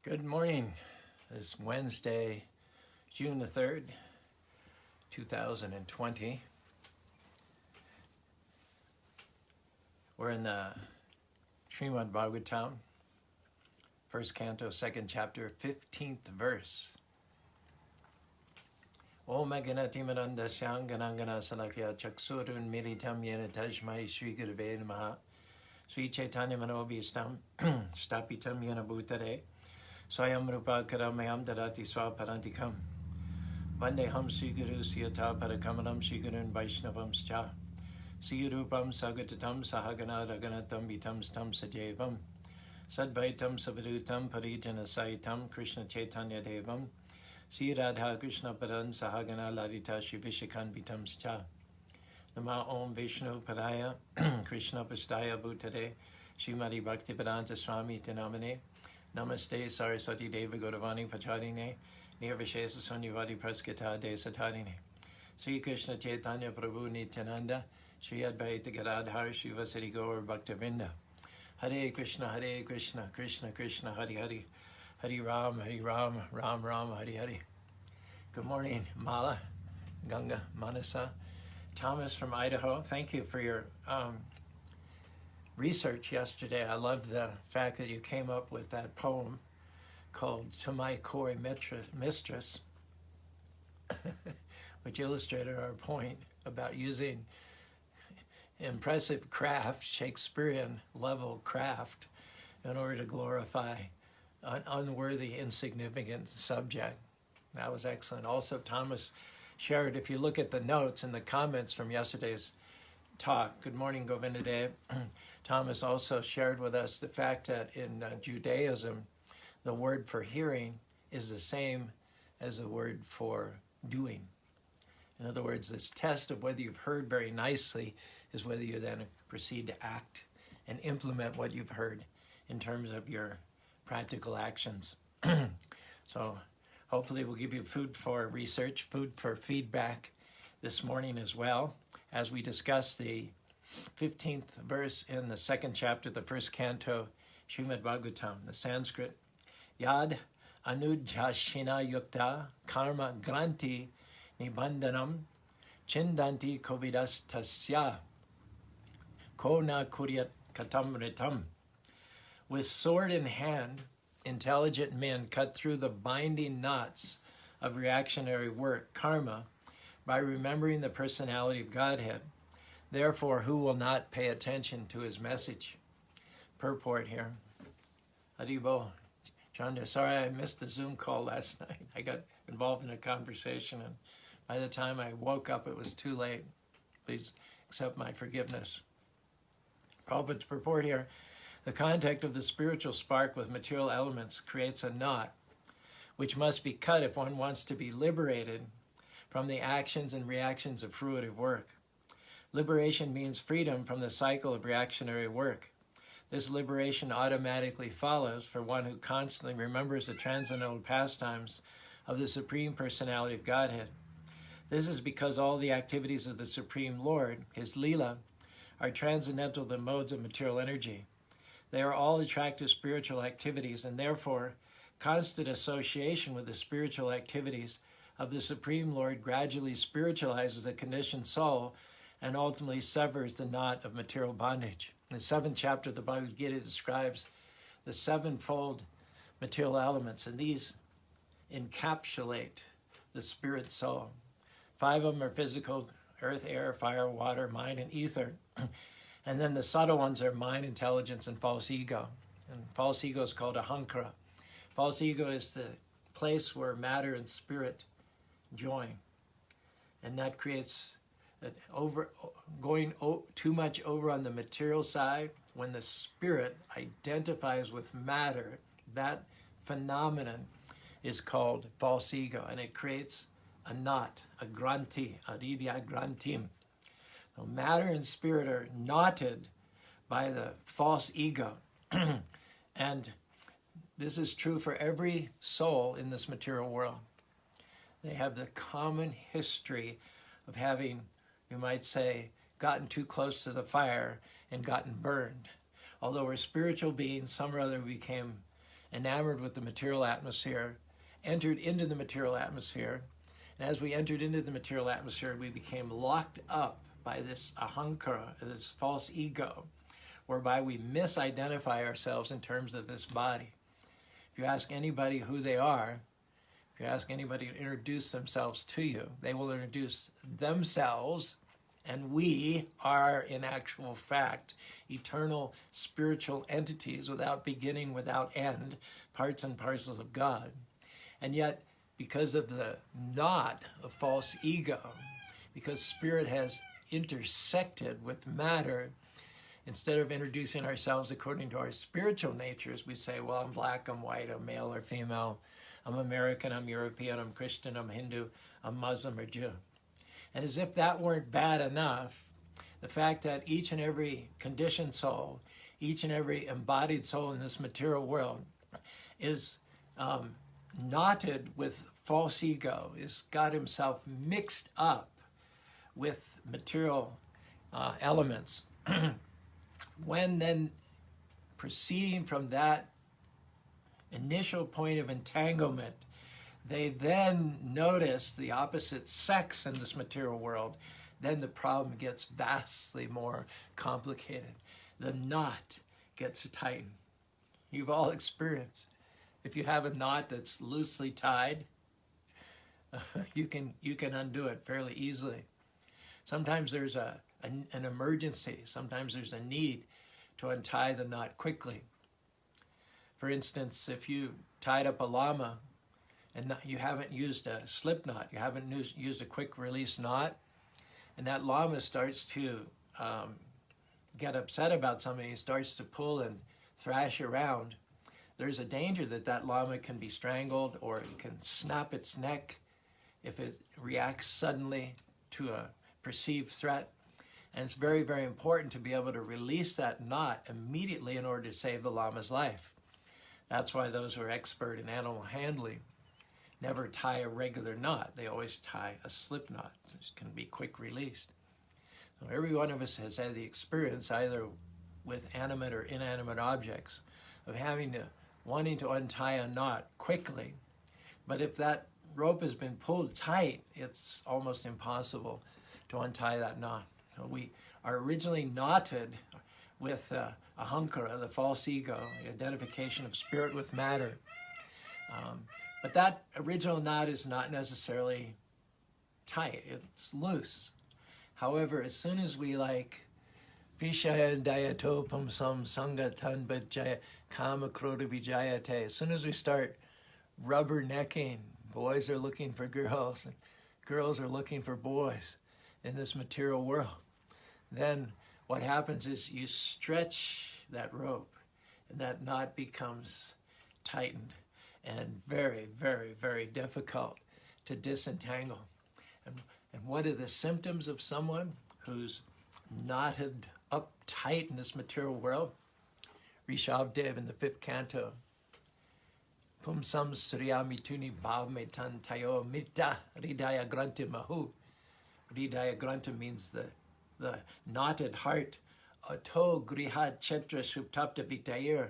Good morning. It's Wednesday, June the 3rd, 2020. We're in the Srimad Bhagavatam, first canto, second chapter, 15th verse. Om Ganatimaranda Syanganangana Salakya Chaksurun Militam Yena Tajmai Sri Gurave Namaha Sri Chaitanya Manobhistam Stapitam Yena Bhutare Swayam Rupa Karamayam Dadati Swaparantikam Vandeham Sri Guru Siyata Parakamalam Sri Gurun Vaishnavam Scha Sri Rupam Sagatatam Sahagana Raganatam Vitam Stam Sajevam Sadvaitam Savadutam Parijana Saitam Krishna Chaitanya Devam Sri Radha Krishna Paran Sahagana Ladita Shri Vishakan Vitam Scha Nama Om Vishnu Padaya Krishna Pastaya Bhutade Srimati Bhaktivedanta Swami Tinamane Namaste Saraswati Deva Gauravani Pacharine Nirvishesa Sunyavadi Praskita De Satarine Sri Krishna Chaitanya Prabhu Nityananda Sri Advaita Gadadhar Sri Vasari Gaur Bhaktavinda Hare Krishna Krishna Krishna Hare Hare Hare Ram Ram Ram Hare Hare. Good morning, Mala, Ganga, Manasa. Thomas from Idaho, thank you for your research yesterday. I loved the fact that you came up with that poem called To My Coy Mistress, which illustrated our point about using impressive craft, Shakespearean level craft, in order to glorify an unworthy, insignificant subject. That was excellent. Also, Thomas shared, if you look at the notes and the comments from yesterday's talk, good morning, Govindadev. Thomas also shared with us the fact that in Judaism, the word for hearing is the same as the word for doing. In other words, this test of whether you've heard very nicely is whether you then proceed to act and implement what you've heard in terms of your practical actions. So hopefully we'll give you food for research, food for feedback this morning as well, as we discuss the 15th verse in the second chapter, the first canto, Srimad Bhagavatam, the Sanskrit. Yad anujashina yukta karma granti nibandanam chindanti kovidas tasya ko na kuryat katam ritam. With sword in hand, intelligent men cut through the binding knots of reactionary work, karma, by remembering the personality of Godhead. Therefore, who will not pay attention to his message? Purport here. Haribo, Chanda, sorry I missed the Zoom call last night. I got involved in a conversation, and by the time I woke up, it was too late. Please accept my forgiveness. Prabhupada's purport here. The contact of the spiritual spark with material elements creates a knot, which must be cut if one wants to be liberated from the actions and reactions of fruitive work. Liberation means freedom from the cycle of reactionary work. This liberation automatically follows for one who constantly remembers the transcendental pastimes of the Supreme Personality of Godhead. This is because all the activities of the Supreme Lord, his Leela, are transcendental to modes of material energy. They are all attractive spiritual activities, and therefore constant association with the spiritual activities of the Supreme Lord gradually spiritualizes the conditioned soul and ultimately severs the knot of material bondage. The 7th chapter of the Bhagavad Gita describes the sevenfold material elements, and these encapsulate the spirit soul. 5 of them are physical: earth, air, fire, water, mind, and ether. And then the subtle ones are mind, intelligence, and false ego. And false ego is called ahankara. False ego is the place where matter and spirit join. And that creates going too much over on the material side. When the spirit identifies with matter, that phenomenon is called false ego. And it creates a knot, a granti, aridya grantim. So matter and spirit are knotted by the false ego. And this is true for every soul in this material world. They have the common history of having, you might say, gotten too close to the fire and gotten burned. Although we're spiritual beings, some or other became enamored with the material atmosphere, entered into the material atmosphere. And as we entered into the material atmosphere, we became locked up by this ahankara, this false ego, whereby we misidentify ourselves in terms of this body. If you ask anybody who they are, if you ask anybody to introduce themselves to you, they will introduce themselves, and we are, in actual fact, eternal spiritual entities without beginning, without end, parts and parcels of God. And yet, because of the knot of false ego, because spirit has intersected with matter, instead of introducing ourselves according to our spiritual natures, we say, well, I'm black, I'm white, I'm male or female, I'm American, I'm European, I'm Christian, I'm Hindu, I'm Muslim or Jew. And as if that weren't bad enough, the fact that each and every conditioned soul, each and every embodied soul in this material world is knotted with false ego, is got himself mixed up with material elements. When then proceeding from that initial point of entanglement, they then notice the opposite sex in this material world, then the problem gets vastly more complicated. The knot gets tightened. You've all experienced. If you have a knot that's loosely tied, you can undo it fairly easily. Sometimes there's an emergency. Sometimes there's a need to untie the knot quickly. For instance, if you tied up a llama and you haven't used a slip knot, you haven't used a quick release knot, and that llama starts to get upset about something, he starts to pull and thrash around, there's a danger that that llama can be strangled or it can snap its neck if it reacts suddenly to a perceived threat. And it's very, very important to be able to release that knot immediately in order to save the llama's life. That's why those who are expert in animal handling never tie a regular knot. They always tie a slip knot. It can be quick released. So every one of us has had the experience, either with animate or inanimate objects, of wanting to untie a knot quickly. But if that rope has been pulled tight, it's almost impossible to untie that knot. So we are originally knotted with ahankara, the false ego, the identification of spirit with matter. But that original knot is not necessarily tight, it's loose. However, as soon as we Vishaya Dayatopam Sam Sangatan Bajaya Kama Krota Vijayate, as soon as we start rubbernecking, boys are looking for girls and girls are looking for boys in this material world, then what happens is you stretch that rope and that knot becomes tightened and very, very, very difficult to disentangle. And what are the symptoms of someone who's knotted up tight in this material world? Rishabdev in the 5th canto. Pumsam Sriyamituni Bhavmetan Tayo Mita Ridaya Granta Mahu. Ridaya Granta means the knotted heart. Ato Griha Chetra Suptapta Vitayir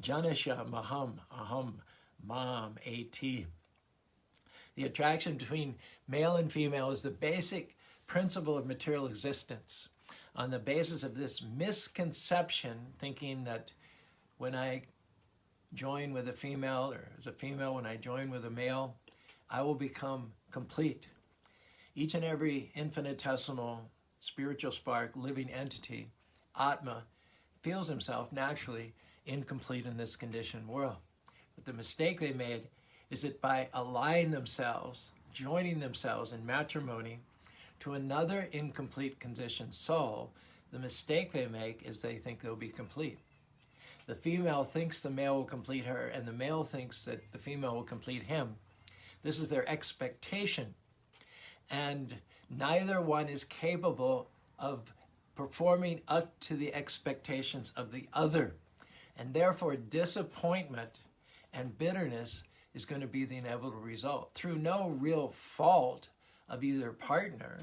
Janasha Maham Aham Mam At. The attraction between male and female is the basic principle of material existence. On the basis of this misconception, thinking that when I join with a female, or as a female when I join with a male, I will become complete. Each and every infinitesimal spiritual spark, living entity, Atma, feels himself naturally incomplete in this conditioned world. But the mistake they made is that by allying themselves, joining themselves in matrimony to another incomplete conditioned soul, the mistake they make is they think they'll be complete. The female thinks the male will complete her, and the male thinks that the female will complete him. This is their expectation. And neither one is capable of performing up to the expectations of the other. And therefore, disappointment and bitterness is going to be the inevitable result, through no real fault of either partner,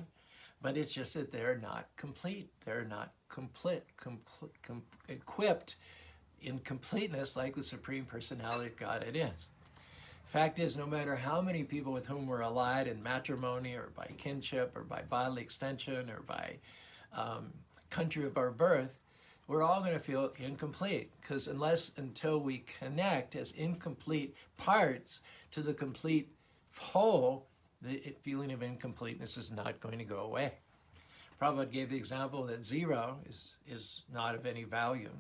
but it's just that they're not complete. They're not equipped in completeness like the Supreme Personality of God it is. Fact is, no matter how many people with whom we're allied in matrimony or by kinship or by bodily extension or by country of our birth, we're all going to feel incomplete, because until we connect as incomplete parts to the complete whole, the feeling of incompleteness is not going to go away. Prabhupada gave the example that 0 is not of any value.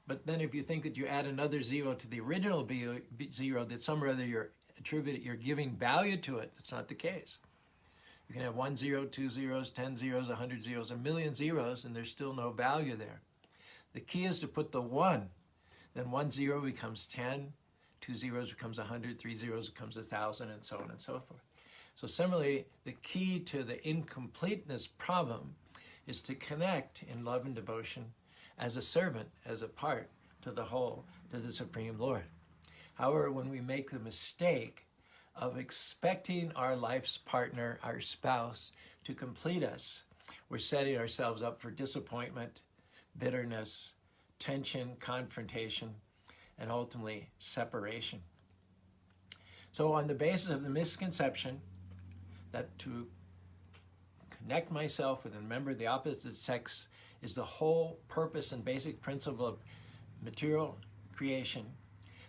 But then if you think that you add another 0 to the original 0, that some or other you're giving value to it, it's not the case. You can have 1 0, 2 zeros, 10 zeros, 100 zeros, a million zeros, and there's still no value there. The key is to put the 1. Then 1 0 becomes 10, 2 zeros becomes 100, 3 zeros becomes 1,000, and so on and so forth. So similarly, the key to the incompleteness problem is to connect in love and devotion as a servant, as a part to the whole, to the Supreme Lord. However, when we make the mistake of expecting our life's partner, our spouse, to complete us, we're setting ourselves up for disappointment, bitterness, tension, confrontation, and ultimately separation. So on the basis of the misconception that to connect myself with a member of the opposite sex is the whole purpose and basic principle of material creation,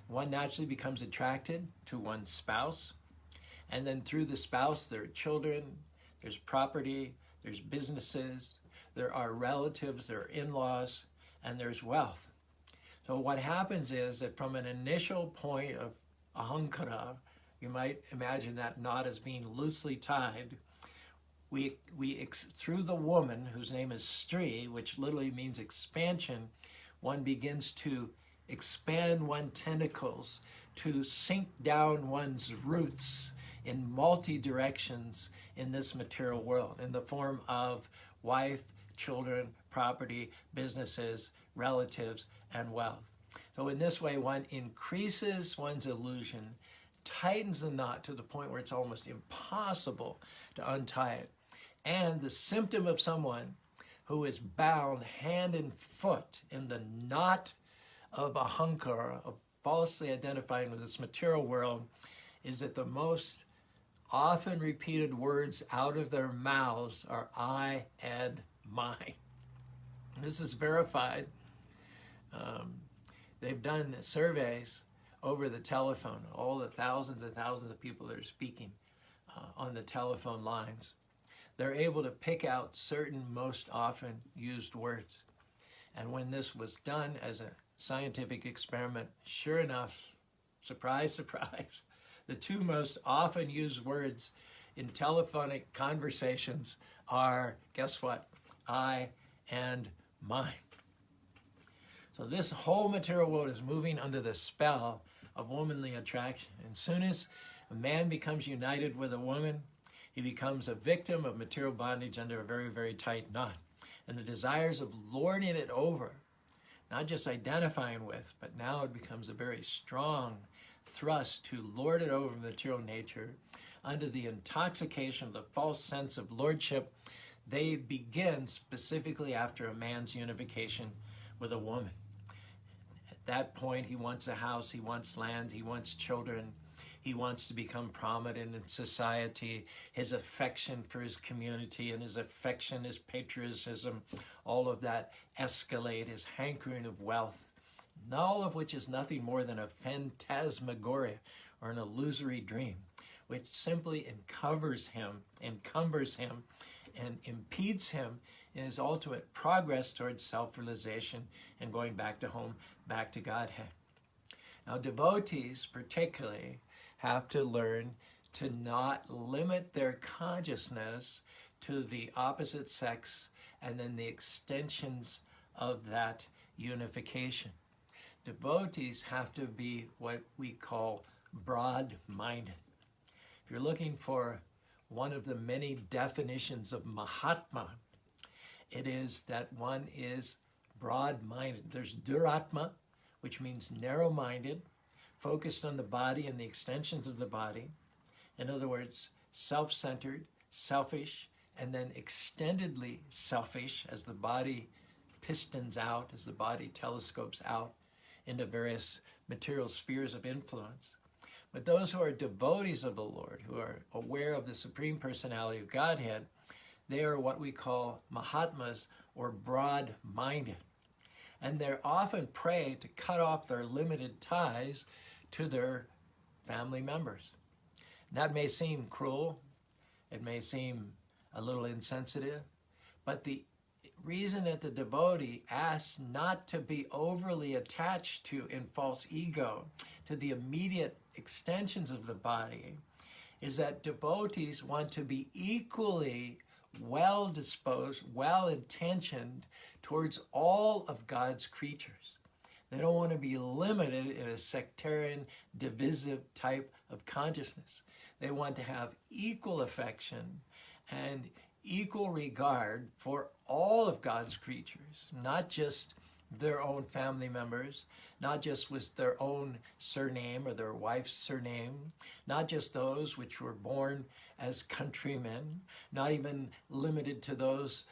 one naturally becomes attracted to one's spouse, and then through the spouse there are children, there's property, there's businesses, there are relatives, there are in-laws, and there's wealth. So what happens is that from an initial point of ahankara, you might imagine that knot as being loosely tied, we through the woman, whose name is Stri, which literally means expansion, one begins to expand one's tentacles, to sink down one's roots in multi-directions in this material world, in the form of wife, children, property, businesses, relatives, and wealth. So in this way, one increases one's illusion, tightens the knot to the point where it's almost impossible to untie it. And the symptom of someone who is bound hand and foot in the knot of ahankara, of falsely identifying with this material world, is that the most often repeated words out of their mouths are I and mine. This is verified. They've done surveys over the telephone, all the thousands and thousands of people that are speaking on the telephone lines. They're able to pick out certain most often used words. And when this was done as a scientific experiment, sure enough, surprise, surprise, the two most often used words in telephonic conversations are, guess what? I and mine. So this whole material world is moving under the spell of womanly attraction. And as soon as a man becomes united with a woman, he becomes a victim of material bondage under a very, very tight knot. And the desires of lording it over, not just identifying with, but now it becomes a very strong thrust to lord it over material nature under the intoxication of the false sense of lordship. They begin specifically after a man's unification with a woman. At that point, he wants a house, he wants land, he wants children, he wants to become prominent in society. His affection for his community and his affection, his patriotism, all of that escalate, his hankering of wealth, all of which is nothing more than a phantasmagoria or an illusory dream, which simply encumbers him and impedes him in his ultimate progress towards self-realization and going back to home, back to Godhead. Now, devotees particularly have to learn to not limit their consciousness to the opposite sex and then the extensions of that unification. Devotees have to be what we call broad-minded. If you're looking for one of the many definitions of Mahatma, it is that one is broad-minded. There's duratma, which means narrow-minded, focused on the body and the extensions of the body. In other words, self-centered, selfish, and then extendedly selfish as the body pistons out, as the body telescopes out into various material spheres of influence. But those who are devotees of the Lord, who are aware of the Supreme Personality of Godhead, they are what we call Mahatmas, or broad-minded. And they're often prey to cut off their limited ties to their family members. That may seem cruel, it may seem a little insensitive, but the reason that the devotee asks not to be overly attached to, in false ego, to the immediate extensions of the body, is that devotees want to be equally well-disposed, well-intentioned towards all of God's creatures. They don't want to be limited in a sectarian, divisive type of consciousness. They want to have equal affection and equal regard for all of God's creatures, not just their own family members, not just with their own surname or their wife's surname, not just those which were born as countrymen, not even limited to those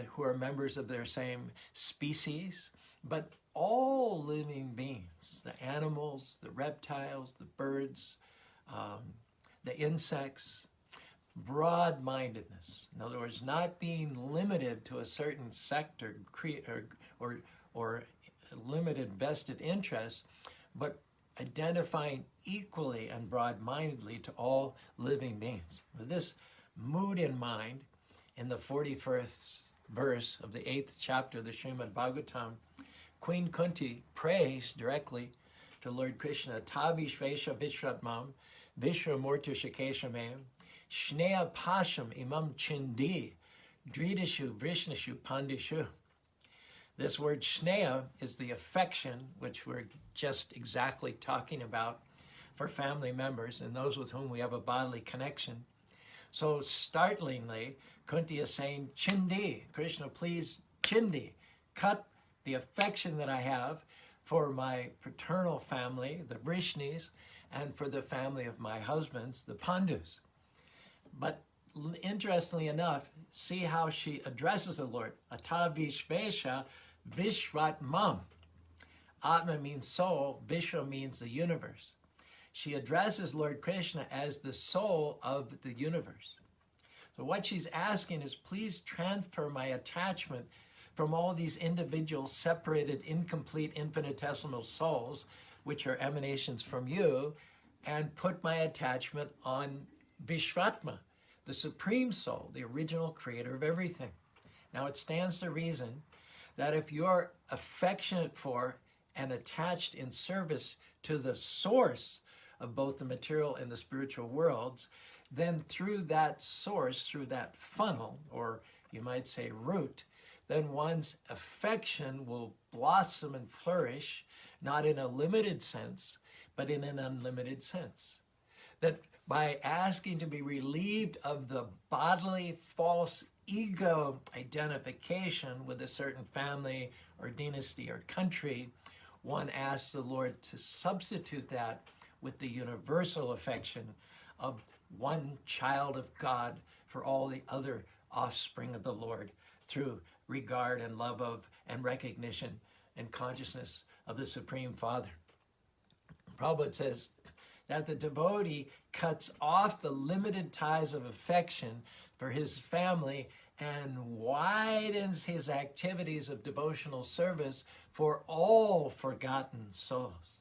who are members of their same species, but all living beings, the animals, the reptiles, the birds, the insects. Broad-mindedness. In other words, not being limited to a certain sector or limited vested interest, but identifying equally and broad-mindedly to all living beings. With this mood in mind, in the 41st verse of the 8th chapter of the Srimad Bhagavatam, Queen Kunti prays directly to Lord Krishna, Tabishvesha Vishratmam, Vishramurtu Shakeshamam, Shnea Pasham Imam Chindi, Dridishu Vrishnishu Pandishu. This word Shnea is the affection, which we're just exactly talking about for family members and those with whom we have a bodily connection. So startlingly, Kunti is saying, Chindi, Krishna, please, Chindi, cut the affection that I have for my paternal family, the Vrishnis, and for the family of my husbands, the Pandus. But interestingly enough, see how she addresses the Lord. Ata Vishvesha Vishratmam. Atma means soul, Vishwa means the universe. She addresses Lord Krishna as the soul of the universe. So what she's asking is, please transfer my attachment from all these individual, separated, incomplete, infinitesimal souls, which are emanations from you, and put my attachment on Vishvatma, the Supreme Soul, the original creator of everything. Now it stands to reason that if you're affectionate for and attached in service to the source of both the material and the spiritual worlds, then through that source, through that funnel, or you might say root, then one's affection will blossom and flourish, not in a limited sense, but in an unlimited sense. That by asking to be relieved of the bodily false ego identification with a certain family or dynasty or country, one asks the Lord to substitute that with the universal affection of one child of God for all the other offspring of the Lord through regard and love of and recognition and consciousness of the Supreme Father. Prabhupada says that the devotee cuts off the limited ties of affection for his family and widens his activities of devotional service for all forgotten souls.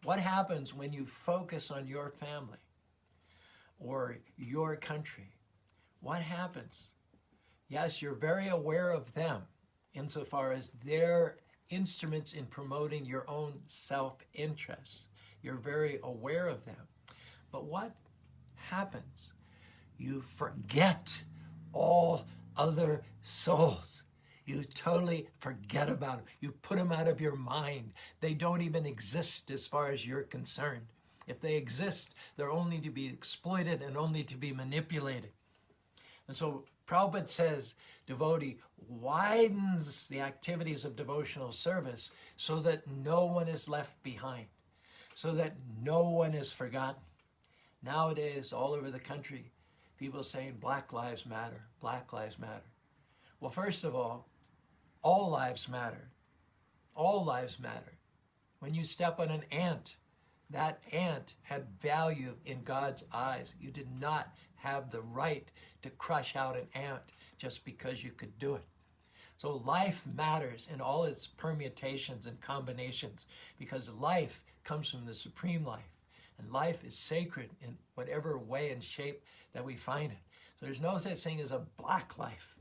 What happens when you focus on your family or your country? What happens? Yes, you're very aware of them insofar as they're instruments in promoting your own self-interest. You're very aware of them. But what happens? You forget all other souls. You totally forget about them. You put them out of your mind. They don't even exist as far as you're concerned. If they exist, they're only to be exploited and only to be manipulated. And so Prabhupada says, devotee widens the activities of devotional service so that no one is left behind, so that no one is forgotten. Nowadays, all over the country, people saying Black Lives Matter, Black Lives Matter. Well, first of all lives matter. All lives matter. When you step on an ant, that ant had value in God's eyes. You did not have the right to crush out an ant just because you could do it. So life matters in all its permutations and combinations, because life comes from the supreme life. And life is sacred in whatever way and shape that we find it. So there's no such thing as a black life.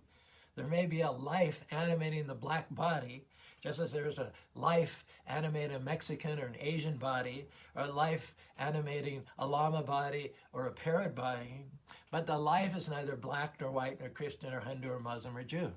There may be a life animating the black body, just as there's a life animating a Mexican or an Asian body, or a life animating a llama body or a parrot body. But the life is neither black nor white nor Christian or Hindu or Muslim or Jew.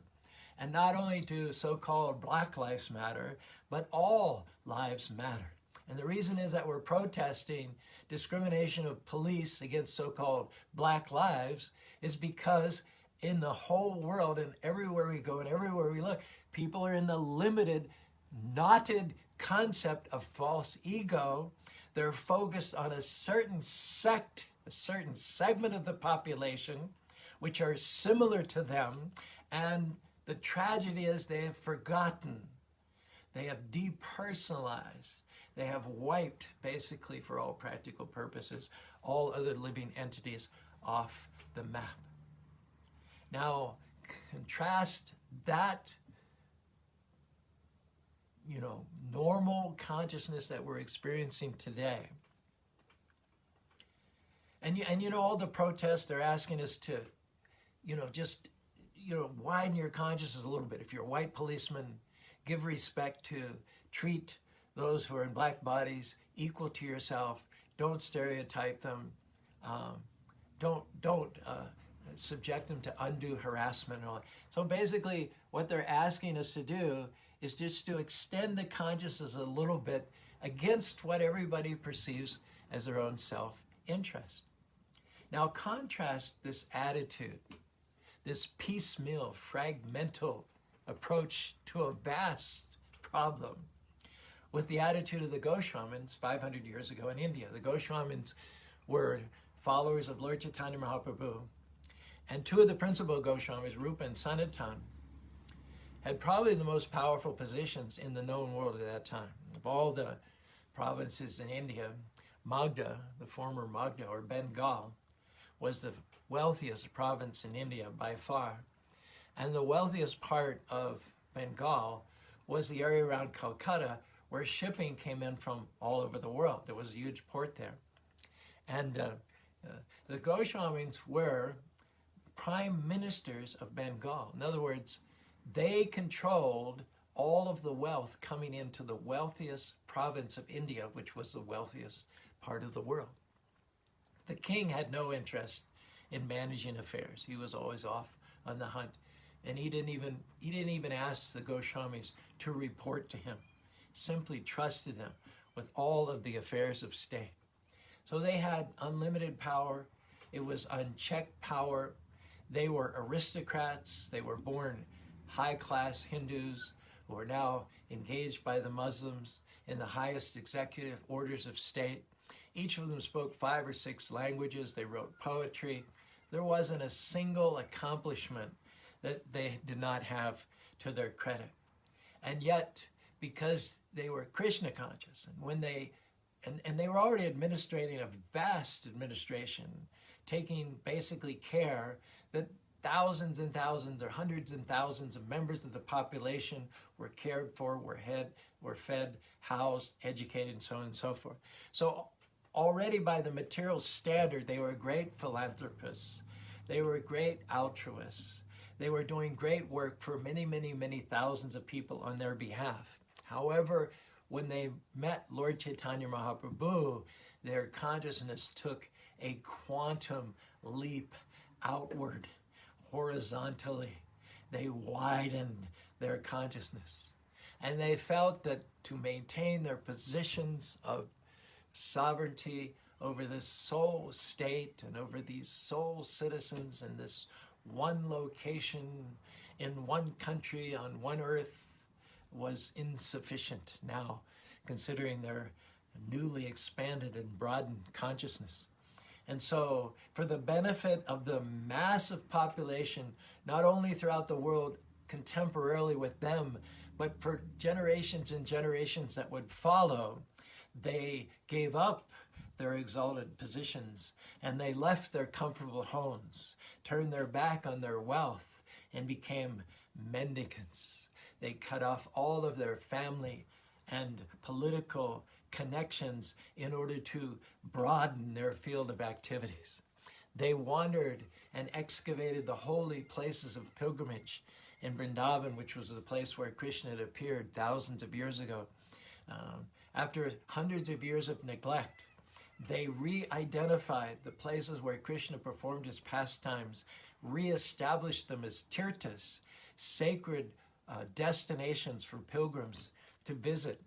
And not only do so-called black lives matter, but all lives matter. And the reason is that we're protesting discrimination of police against so-called black lives is because in the whole world and everywhere we go and everywhere we look, people are in the limited, knotted concept of false ego. They're focused on a certain sect, a certain segment of the population, which are similar to them. And the tragedy is they have forgotten. They have depersonalized. They have wiped, basically, for all practical purposes, all other living entities off the map. Now, contrast that, normal consciousness that we're experiencing today. And all the protests, they're asking us to, just, widen your consciousness a little bit. If you're a white policeman, give respect to, treat those who are in black bodies equal to yourself. Don't stereotype them. Don't subject them to undue harassment and all that. So basically, what they're asking us to do is just to extend the consciousness a little bit against what everybody perceives as their own self-interest. Now contrast this attitude, this piecemeal, fragmental approach to a vast problem with the attitude of the Goswamins 500 years ago in India. The Goswamins were followers of Lord Chaitanya Mahaprabhu, and two of the principal Goswamis, Rupa and Sanatan, had probably the most powerful positions in the known world at that time. Of all the provinces in India, Magda, the former Magda or Bengal, was the wealthiest province in India by far. And the wealthiest part of Bengal was the area around Calcutta, where shipping came in from all over the world. There was a huge port there. And the Goswamins were prime ministers of Bengal. In other words, they controlled all of the wealth coming into the wealthiest province of India, which was the wealthiest part of the world. The king had no interest in managing affairs. He was always off on the hunt. And he didn't even ask the Goswamis to report to him. Simply trusted them with all of the affairs of state. So they had unlimited power. It was unchecked power. They were aristocrats. They were born high-class Hindus who are now engaged by the Muslims in the highest executive orders of state. Each of them spoke 5 or 6 languages. They wrote poetry. There wasn't a single accomplishment that they did not have to their credit. And yet, because they were Krishna conscious, and when they were already administrating a vast administration, taking basically care that thousands and thousands or hundreds and thousands of members of the population were cared for, were fed, housed, educated, and so on and so forth. So already by the material standard, they were great philanthropists. They were great altruists. They were doing great work for many, many, many thousands of people on their behalf. However, when they met Lord Chaitanya Mahaprabhu, their consciousness took a quantum leap outward, horizontally. They widened their consciousness. And they felt that to maintain their positions of sovereignty over this soul state and over these soul citizens in this one location, in one country, on one earth, was insufficient now, considering their newly expanded and broadened consciousness. And so, for the benefit of the massive population, not only throughout the world contemporarily with them, But for generations and generations that would follow, they gave up their exalted positions, and they left their comfortable homes, turned their back on their wealth, and became mendicants. They cut off all of their family and political connections in order to broaden their field of activities. They wandered and excavated the holy places of pilgrimage in Vrindavan, which was the place where Krishna had appeared thousands of years ago. After hundreds of years of neglect, they re-identified the places where Krishna performed his pastimes, re-established them as tirthas, sacred destinations for pilgrims to visit,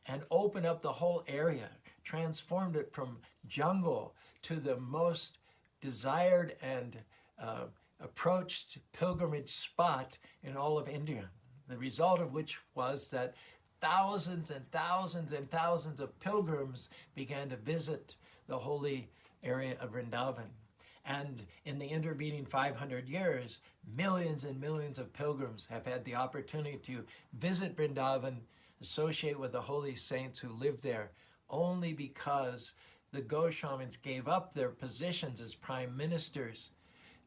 and opened up the whole area, transformed it from jungle to the most desired and approached pilgrimage spot in all of India. The result of which was that thousands and thousands and thousands of pilgrims began to visit the holy area of Vrindavan. And in the intervening 500 years, millions and millions of pilgrims have had the opportunity to visit Vrindavan, associate with the holy saints who lived there, only because the Goswamins gave up their positions as prime ministers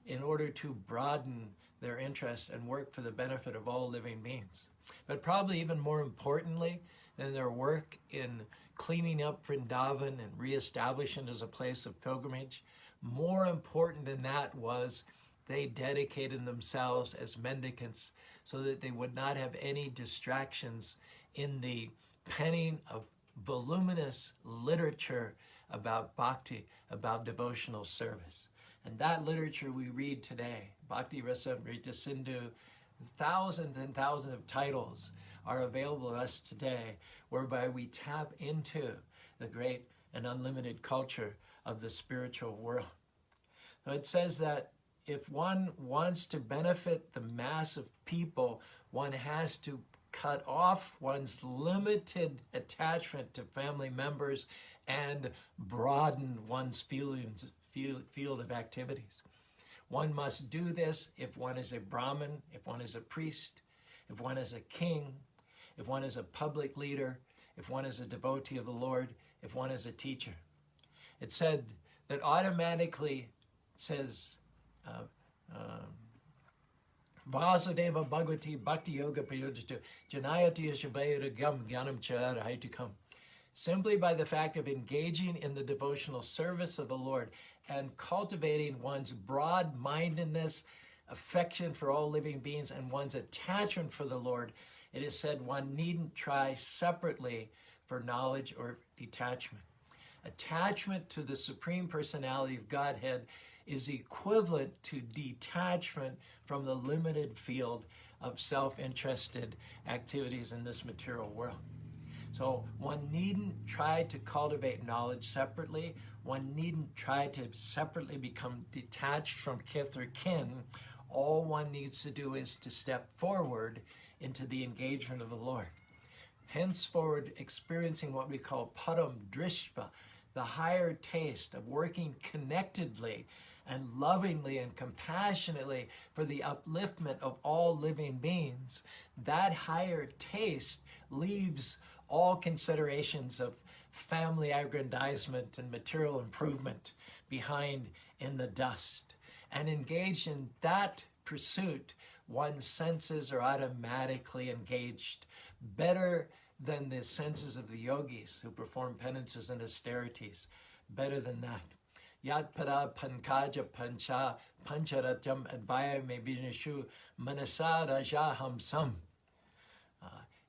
in order to broaden their interest and work for the benefit of all living beings. But probably even more importantly than their work in cleaning up Vrindavan and reestablishing it as a place of pilgrimage, more important than that was they dedicated themselves as mendicants so that they would not have any distractions in the penning of voluminous literature about bhakti, about devotional service. And that literature we read today, Bhakti Rasamrita Sindhu, thousands and thousands of titles are available to us today, whereby we tap into the great and unlimited culture of the spiritual world. So it says that if one wants to benefit the mass of people, one has to cut off one's limited attachment to family members and broaden one's field of activities. One must do this if one is a Brahmin, if one is a priest, if one is a king, if one is a public leader, if one is a devotee of the Lord, if one is a teacher. It said that automatically, it says, Vasudeva Bhagavati Bhakti Yoga Prayojitu Janayati Shabhayaragam Gyanam Chara Haitukam. Simply by the fact of engaging in the devotional service of the Lord and cultivating one's broad-mindedness, affection for all living beings, and one's attachment for the Lord, it is said one needn't try separately for knowledge or detachment. Attachment to the Supreme Personality of Godhead is equivalent to detachment from the limited field of self-interested activities in this material world. So one needn't try to cultivate knowledge separately. One needn't try to separately become detached from kith or kin. All one needs to do is to step forward into the engagement of the Lord. Henceforward, experiencing what we call param drishpa, the higher taste of working connectedly and lovingly and compassionately for the upliftment of all living beings. That higher taste leaves all considerations of family aggrandizement and material improvement behind in the dust. And engaged in that pursuit, one's senses are automatically engaged, better than the senses of the yogis who perform penances and austerities, better than that. Yat para pankaja pancha pancharatyam advaya me vinishu manasa raja hamsam.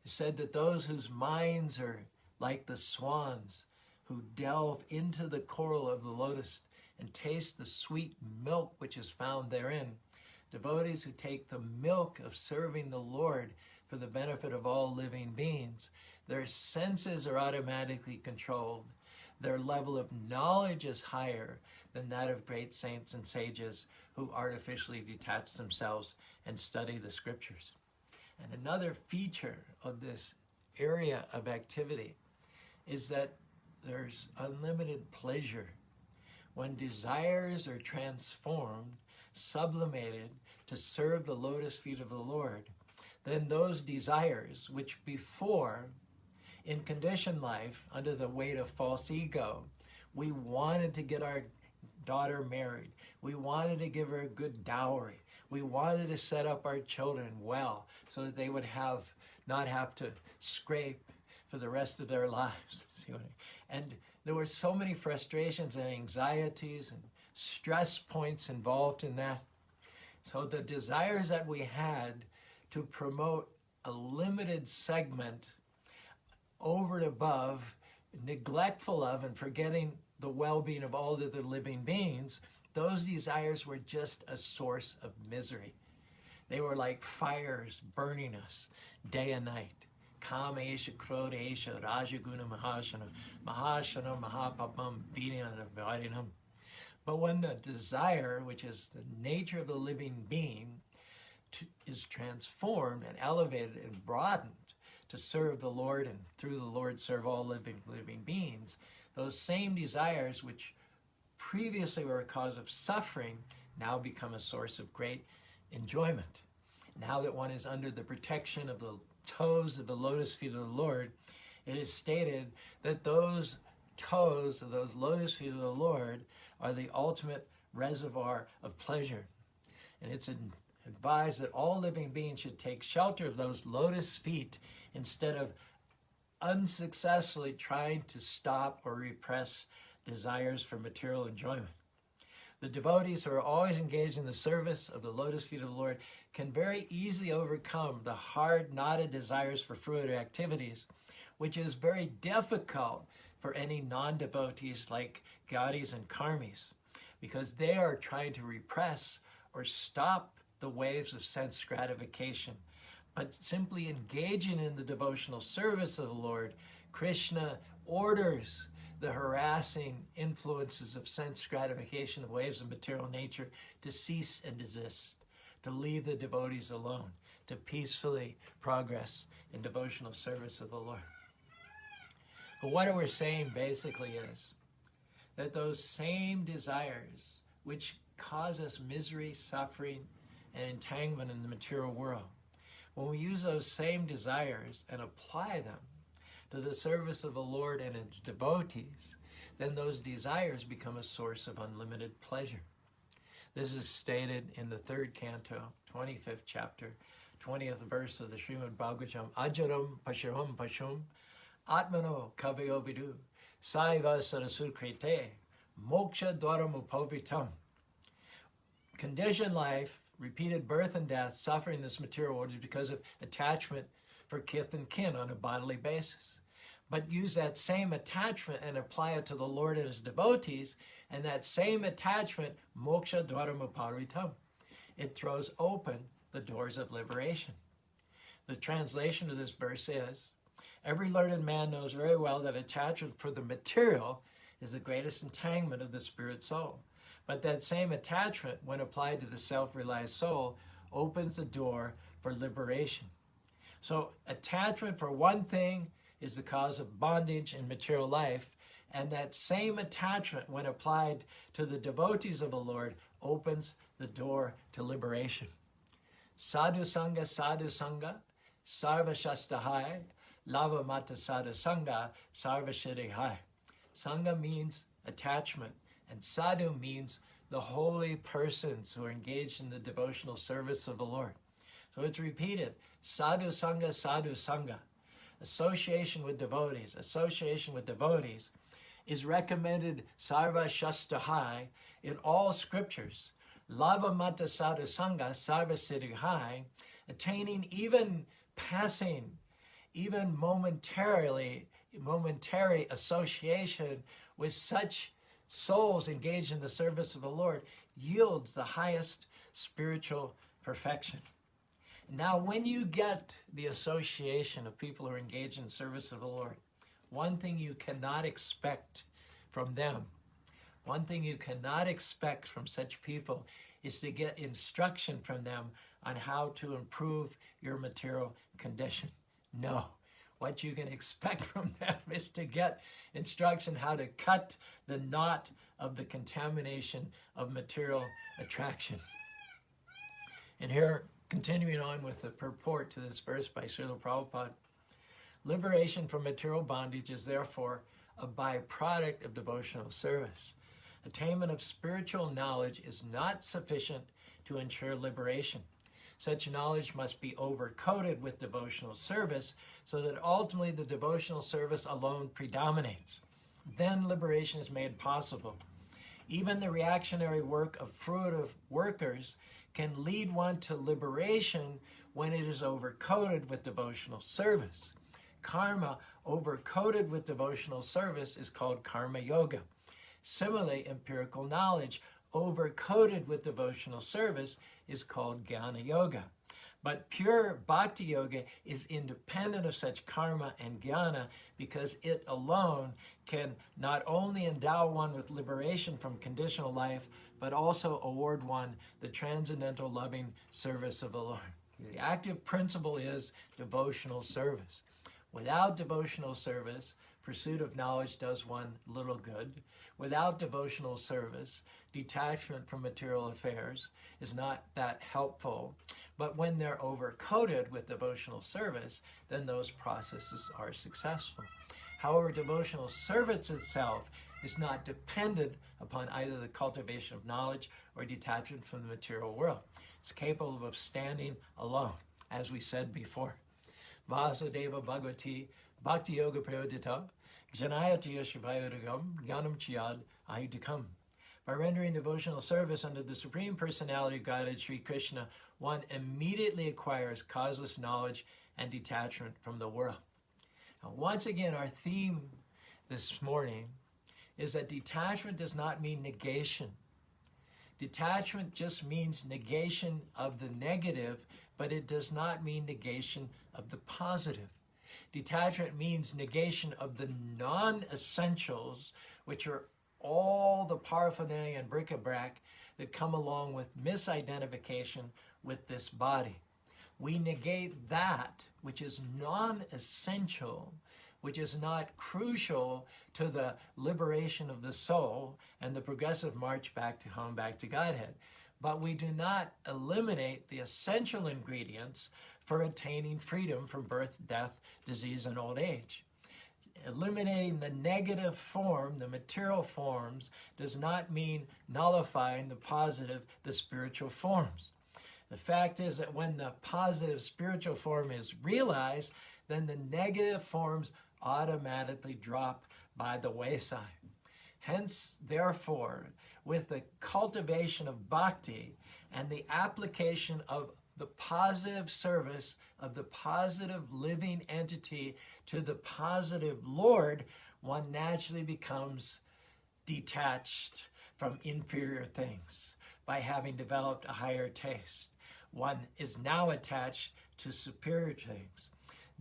It said that those whose minds are like the swans who delve into the coral of the lotus and taste the sweet milk which is found therein, devotees who take the milk of serving the Lord for the benefit of all living beings, their senses are automatically controlled. Their level of knowledge is higher than that of great saints and sages who artificially detach themselves and study the scriptures. And another feature of this area of activity is that there's unlimited pleasure. When desires are transformed, sublimated to serve the lotus feet of the Lord, then those desires which before, in conditioned life, under the weight of false ego, we wanted to get our daughter married. We wanted to give her a good dowry. We wanted to set up our children well so that they would not have to scrape for the rest of their lives. See what and there were so many frustrations and anxieties and stress points involved in that. So the desires that we had to promote a limited segment over and above, neglectful of and forgetting the well-being of all other living beings, those desires were just a source of misery. They were like fires burning us day and night. Kama esha, Krodha esha, Rajaguna Mahashana, Mahashana Mahapapam, Vidyanam. But when the desire, which is the nature of the living being, is transformed and elevated and broadened to serve the Lord and through the Lord serve all living beings, those same desires which previously were a cause of suffering now become a source of great enjoyment. Now that one is under the protection of the toes of the lotus feet of the Lord, it is stated that those toes of those lotus feet of the Lord are the ultimate reservoir of pleasure. And it's advised that all living beings should take shelter of those lotus feet instead of unsuccessfully trying to stop or repress desires for material enjoyment. The devotees who are always engaged in the service of the lotus feet of the Lord can very easily overcome the hard, knotted desires for fruitive activities, which is very difficult for any non-devotees like Gaudi's and Karmis, because they are trying to repress or stop the waves of sense gratification. But simply engaging in the devotional service of the Lord, Krishna orders the harassing influences of sense gratification, the waves of material nature, to cease and desist, to leave the devotees alone, to peacefully progress in devotional service of the Lord. But what we're saying basically is that those same desires which cause us misery, suffering, and entanglement in the material world, when we use those same desires and apply them to the service of the Lord and its devotees, then those desires become a source of unlimited pleasure. This is stated in the 3rd canto, 25th chapter, 20th verse of the Srimad Bhagavatam. Ajaram pasharam pashum atmano kavayo vidu saiva sarasutkrite moksha dwaram upavitam. Conditioned life, repeated birth and death, suffering in this material world is because of attachment for kith and kin on a bodily basis. But use that same attachment and apply it to the Lord and his devotees, and that same attachment, moksha dwaramuparitam, it throws open the doors of liberation. The translation of this verse is, every learned man knows very well that attachment for the material is the greatest entanglement of the spirit soul. But that same attachment, when applied to the self-realized soul, opens the door for liberation. So attachment for one thing is the cause of bondage in material life, and that same attachment, when applied to the devotees of the Lord, opens the door to liberation. Sadhu Sangha, Sarva Shastahai, Lava Mata Sadhu Sangha, Sarva Shirihai. Sangha means attachment, and sadhu means the holy persons who are engaged in the devotional service of the Lord. So it's repeated, sadhu sangha. Association with devotees is recommended sarva shastahai in all scriptures. Lava mata sadhu sangha sarva siddhihai, attaining even passing, even momentary association with such souls engaged in the service of the Lord yields the highest spiritual perfection. Now, when you get the association of people who are engaged in service of the Lord, one thing you cannot expect from them, one thing you cannot expect from such people is to get instruction from them on how to improve your material condition. No. What you can expect from them is to get instruction how to cut the knot of the contamination of material attraction. And here Continuing on with the purport to this verse by Srila Prabhupada, liberation from material bondage is therefore a byproduct of devotional service. Attainment of spiritual knowledge is not sufficient to ensure liberation. Such knowledge must be overcoated with devotional service so that ultimately the devotional service alone predominates. Then liberation is made possible. Even the reactionary work of fruitive workers can lead one to liberation when it is overcoated with devotional service. Karma overcoated with devotional service is called karma yoga. Similarly, empirical knowledge overcoated with devotional service is called jnana yoga. But pure bhakti yoga is independent of such karma and jnana because it alone can not only endow one with liberation from conditional life, but also award one the transcendental loving service of the Lord. The active principle is devotional service. Without devotional service, pursuit of knowledge does one little good. Without devotional service, detachment from material affairs is not that helpful. But when they're overcoated with devotional service, then those processes are successful. However, devotional service itself is not dependent upon either the cultivation of knowledge or detachment from the material world. It's capable of standing alone, as we said before. Vasudeva Bhagavati Bhakti Yoga Prayodhita Janayati Yashabhayodagam Gyanam Chiyad Ayudikam. By rendering devotional service under the Supreme Personality of Godhead Sri Krishna, one immediately acquires causeless knowledge and detachment from the world. Now, once again, our theme this morning is that detachment does not mean negation. Detachment just means negation of the negative, but it does not mean negation of the positive. Detachment means negation of the non-essentials, which are all the paraphernalia and bric-a-brac that come along with misidentification with this body. We negate that which is non-essential, which is not crucial to the liberation of the soul and the progressive march back to home, back to Godhead. But we do not eliminate the essential ingredients for attaining freedom from birth, death, disease, and old age. Eliminating the negative form, the material forms, does not mean nullifying the positive, the spiritual forms. The fact is that when the positive spiritual form is realized, then the negative forms automatically drop by the wayside. Hence, therefore, with the cultivation of bhakti and the application of the positive service of the positive living entity to the positive Lord, one naturally becomes detached from inferior things by having developed a higher taste. One is now attached to superior things.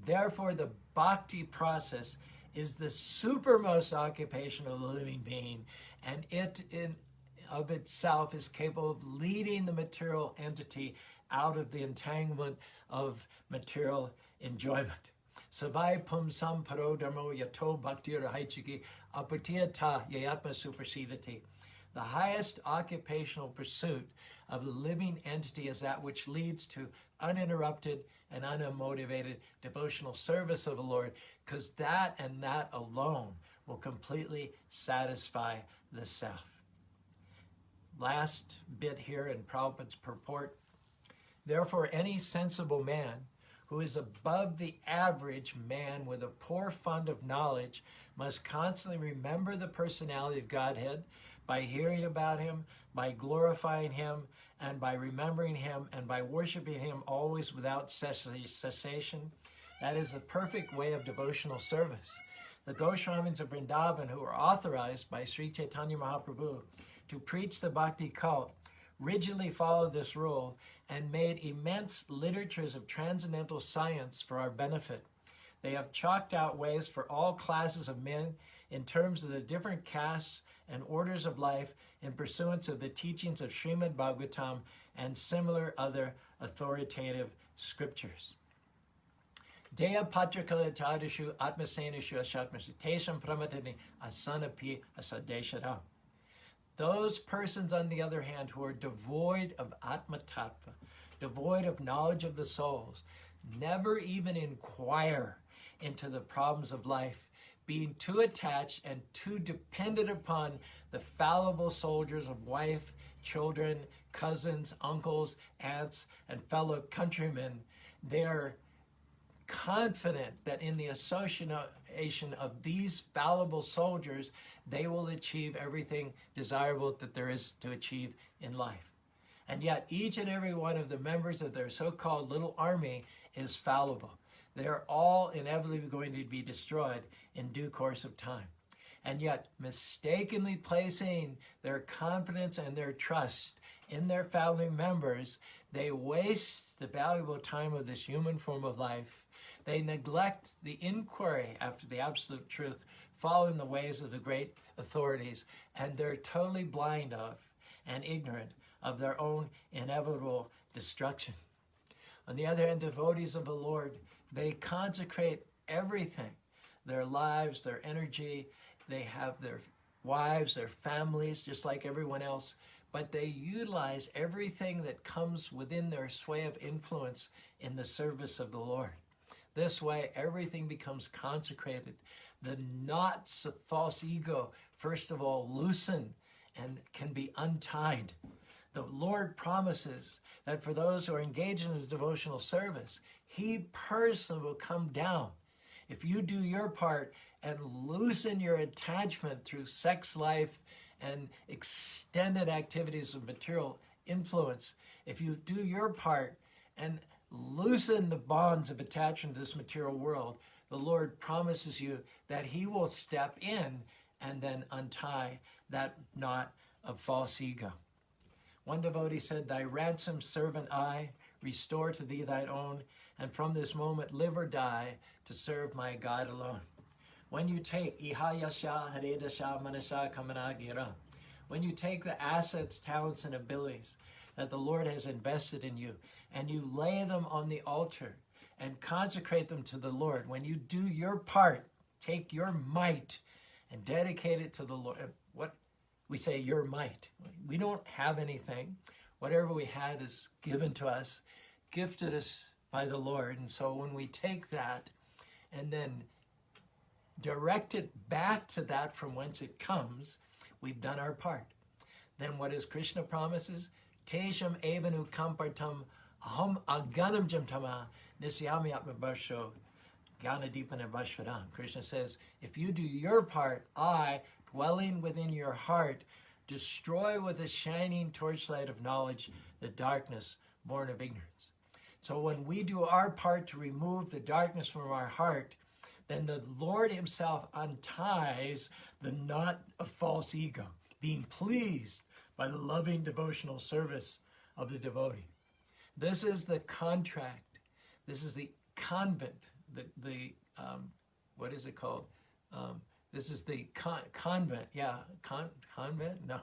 Therefore, the bhakti process is the supermost occupation of the living being, and it in of itself is capable of leading the material entity out of the entanglement of material enjoyment. Savai pum sam paro dharmo yato bhakti rahaichiki apatiyata yayatma supersedati. The highest occupational pursuit of the living entity is that which leads to uninterrupted and unmotivated devotional service of the Lord, because that and that alone will completely satisfy the self. Last bit here in Prabhupada's purport. Therefore, any sensible man who is above the average man with a poor fund of knowledge must constantly remember the personality of Godhead by hearing about him, by glorifying him, and by remembering him, and by worshiping him always without cessation. That is the perfect way of devotional service. The Goswamis of Vrindavan, who are authorized by Sri Chaitanya Mahaprabhu to preach the bhakti cult, rigidly followed this rule and made immense literatures of transcendental science for our benefit. They have chalked out ways for all classes of men in terms of the different castes and orders of life in pursuance of the teachings of Srimad Bhagavatam and similar other authoritative scriptures. Deya patrakalatadishu atmasenushu ashatmasi tesam pramatani asanapi asadesharam. Those persons, on the other hand, who are devoid of Atma Tattva, devoid of knowledge of the souls, never even inquire into the problems of life, being too attached and too dependent upon the fallible soldiers of wife, children, cousins, uncles, aunts, and fellow countrymen. They are confident that in the association of these fallible soldiers, they will achieve everything desirable that there is to achieve in life. And yet each and every one of the members of their so-called little army is fallible. They are all inevitably going to be destroyed in due course of time. And yet, mistakenly placing their confidence and their trust in their family members, they waste the valuable time of this human form of life. They neglect the inquiry after the absolute truth, following the ways of the great authorities, and they're totally blind of and ignorant of their own inevitable destruction. On the other hand, devotees of the Lord, they consecrate everything, their lives, their energy. They have their wives, their families, just like everyone else, but they utilize everything that comes within their sway of influence in the service of the Lord. This way, everything becomes consecrated. The knots of false ego, first of all, loosen and can be untied. The Lord promises that for those who are engaged in his devotional service, he personally will come down. If you do your part and loosen your attachment through sex life and extended activities of material influence, if you do your part and loosen the bonds of attachment to this material world, the Lord promises you that he will step in and then untie that knot of false ego. One devotee said, "Thy ransomed servant I, restore to thee thine own, and from this moment live or die to serve my God alone." When you take ihayasya haredasya manasya kamana gira, when you take the assets, talents, and abilities that the Lord has invested in you, and you lay them on the altar and consecrate them to the Lord, when you do your part, take your might and dedicate it to the Lord. What we say, your might. We don't have anything. Whatever we had is given to us, gifted us by the Lord. And so when we take that and then direct it back to that from whence it comes, we've done our part. Then what does Krishna promises? Tesham evanu kampartam aham aganam jamtama nisyami atmabharsho gyanadipana bhashvaram. Krishna says, if you do your part, I, dwelling within your heart, destroy with a shining torchlight of knowledge the darkness born of ignorance. So when we do our part to remove the darkness from our heart, then the Lord himself unties the knot of false ego, being pleased by the loving devotional service of the devotee. This is the contract. This is the convent. What is it called? This is the convent. Yeah, convent? No.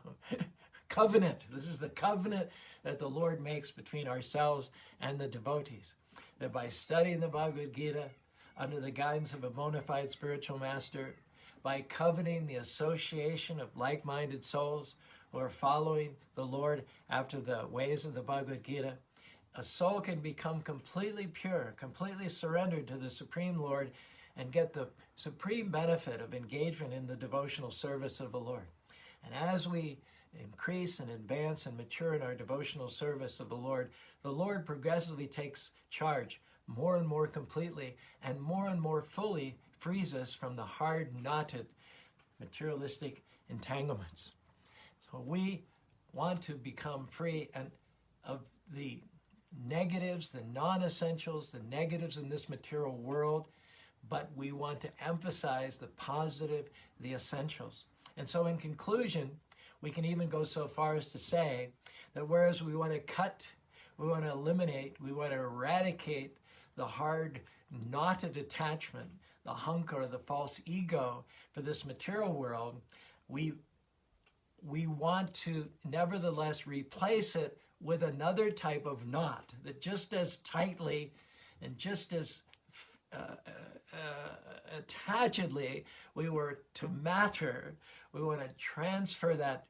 Covenant. This is the covenant that the Lord makes between ourselves and the devotees. That by studying the Bhagavad Gita under the guidance of a bona fide spiritual master, by coveting the association of like-minded souls who are following the Lord after the ways of the Bhagavad Gita, a soul can become completely pure, completely surrendered to the Supreme Lord, and get the supreme benefit of engagement in the devotional service of the Lord. And as we increase and advance and mature in our devotional service of the Lord progressively takes charge more and more completely and more fully frees us from the hard, knotted, materialistic entanglements. So we want to become free and of the negatives, the non-essentials, the negatives in this material world, but we want to emphasize the positive, the essentials. And so in conclusion, we can even go so far as to say that whereas we want to cut, we want to eliminate, we want to eradicate the hard, knotted attachment, the hunkar, the false ego for this material world, we want to nevertheless replace it with another type of knot that just as tightly and just as attachedly we were to matter. We want to transfer that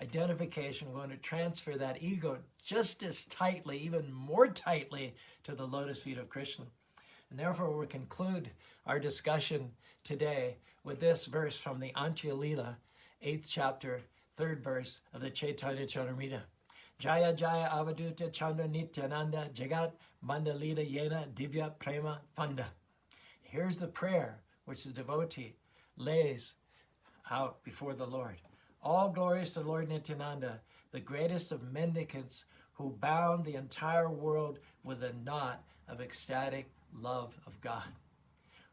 identification. We're going to transfer that ego just as tightly, even more tightly, to the lotus feet of Krishna. And therefore, we'll conclude our discussion today with this verse from the Antya Lila, 8th chapter, 3rd verse of the Chaitanya Charitamrita. Jaya Jaya Avaduta Chandra Nityananda Jagat Mandalita Yena Divya Prema Fanda. Here's the prayer which the devotee lays out before the Lord. All glories to Lord Nityananda, the greatest of mendicants, who bound the entire world with a knot of ecstatic love of God.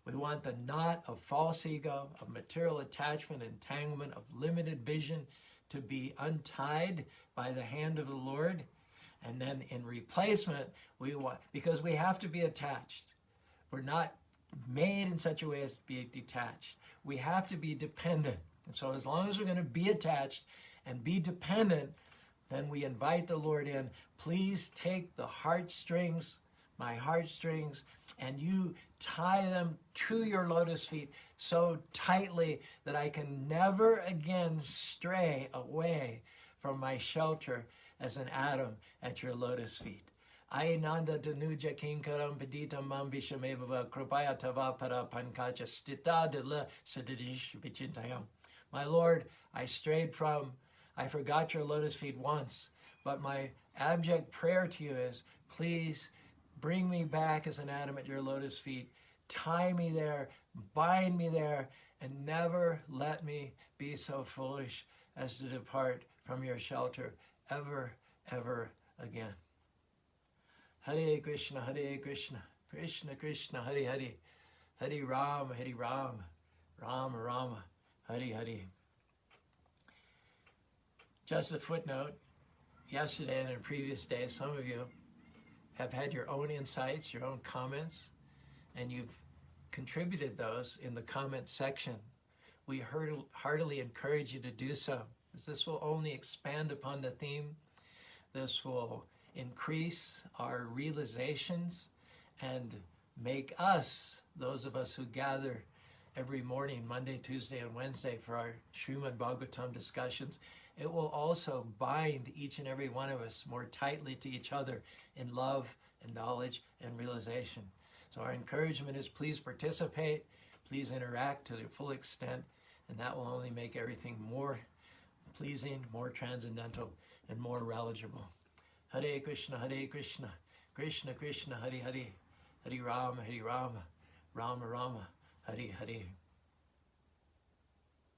We want the knot of false ego, of material attachment, entanglement, of limited vision to be untied by the hand of the Lord. And then in replacement, we want, because we have to be attached. We're not made in such a way as to be detached. We have to be dependent. And so as long as we're going to be attached and be dependent, then we invite the Lord in. Please take the heartstrings, my heartstrings, and you tie them to your lotus feet so tightly that I can never again stray away from my shelter as an atom at your lotus feet. Ainanda danuja kinkaram paditam mam vishameva krupaya tava para pankaja stita de la sadidish vichintayam. My Lord, I strayed from, I forgot your lotus feet once, but my abject prayer to you is, please bring me back as an atom at your lotus feet, tie me there, bind me there, and never let me be so foolish as to depart from your shelter ever, ever again. Hare Krishna, Krishna Krishna, Hare Hare, Hare Rama, Rama Rama, Hare Hare. Just a footnote, yesterday and in previous days, some of you have had your own insights, your own comments, and you've contributed those in the comment section. We heartily encourage you to do so, because this will only expand upon the theme. This will increase our realizations and make us, those of us who gather every morning, Monday, Tuesday, and Wednesday for our Srimad Bhagavatam discussions, it will also bind each and every one of us more tightly to each other in love and knowledge and realization. So our encouragement is, please participate, please interact to the full extent, and that will only make everything more pleasing, more transcendental, and more religible. Hare Krishna, Krishna Krishna, Hare Hare, Hare Rama, Rama Rama, Hare Hare.